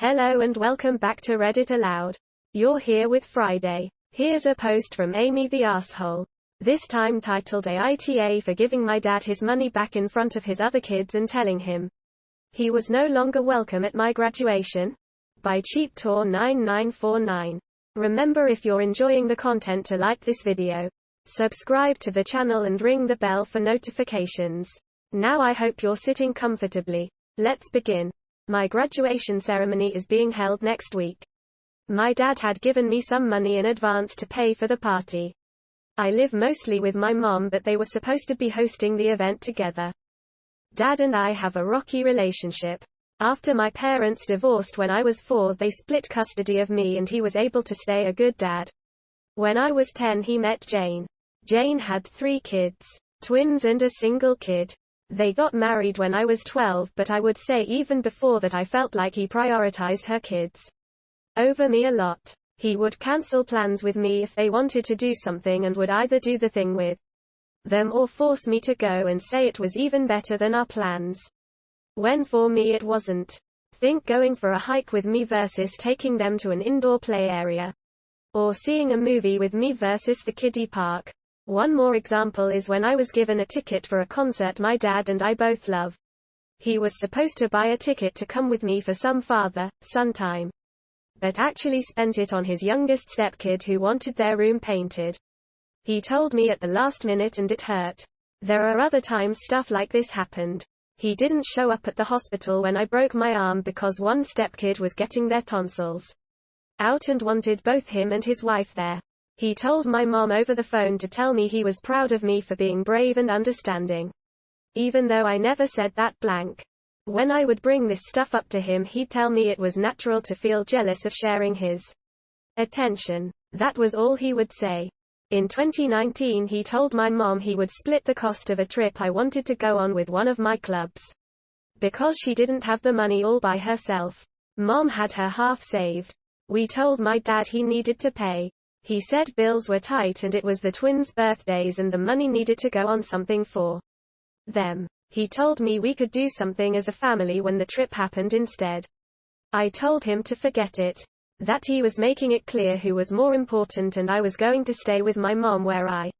Hello and welcome back to Reddit Aloud. You're here with Friday. Here's a post from AmItheAsshole. This time titled AITA for giving my dad his money back in front of his other kids and telling him he was no longer welcome at my graduation. By CheapTour9949. Remember, if you're enjoying the content, to like this video, subscribe to the channel and ring the bell for notifications. Now I hope you're sitting comfortably. Let's begin. My graduation ceremony is being held next week. My dad had given me some money in advance to pay for the party. I live mostly with my mom, but they were supposed to be hosting the event together. Dad and I have a rocky relationship. After my parents divorced when I was 4, they split custody of me and he was able to stay a good dad. When I was 10, he met Jane. Jane had 3 kids, twins and a single kid. They got married when I was 12, but I would say even before that I felt like he prioritized her kids over me a lot. He would cancel plans with me if they wanted to do something and would either do the thing with them or force me to go and say it was even better than our plans, when for me it wasn't. Think going for a hike with me versus taking them to an indoor play area, or seeing a movie with me versus the kiddie park. One more example is when I was given a ticket for a concert my dad and I both love. He was supposed to buy a ticket to come with me for some father-son time, but actually spent it on his youngest stepkid who wanted their room painted. He told me at the last minute and it hurt. There are other times stuff like this happened. He didn't show up at the hospital when I broke my arm because one stepkid was getting their tonsils out and wanted both him and his wife there. He told my mom over the phone to tell me he was proud of me for being brave and understanding, even though I never said that blank. When I would bring this stuff up to him, he'd tell me it was natural to feel jealous of sharing his attention. That was all he would say. In 2019, he told my mom he would split the cost of a trip I wanted to go on with one of my clubs, because she didn't have the money all by herself. Mom had her half saved. We told my dad he needed to pay. He said bills were tight and it was the twins' birthdays and the money needed to go on something for them. He told me we could do something as a family when the trip happened instead. I told him to forget it, that he was making it clear who was more important and I was going to stay with my mom where I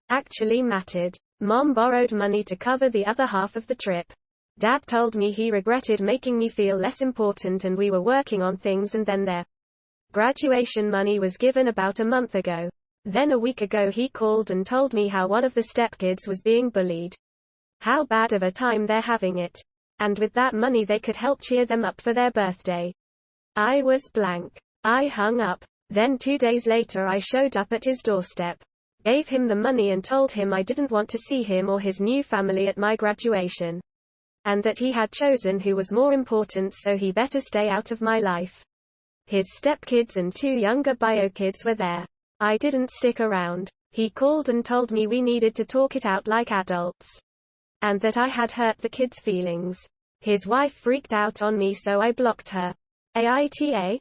actually mattered. Mom borrowed money to cover the other half of the trip. Dad told me he regretted making me feel less important and we were working on things, and then their graduation money was given about a month ago. Then a week ago he called and told me how one of the stepkids was being bullied, how bad of a time they're having it, and with that money they could help cheer them up for their birthday. I was blank. I hung up. Then 2 days later I showed up at his doorstep, gave him the money and told him I didn't want to see him or his new family at my graduation, and that he had chosen who was more important, so he better stay out of my life. His stepkids and 2 younger bio kids were there. I didn't stick around. He called and told me we needed to talk it out like adults, and that I had hurt the kids' feelings. His wife freaked out on me, so I blocked her. AITA?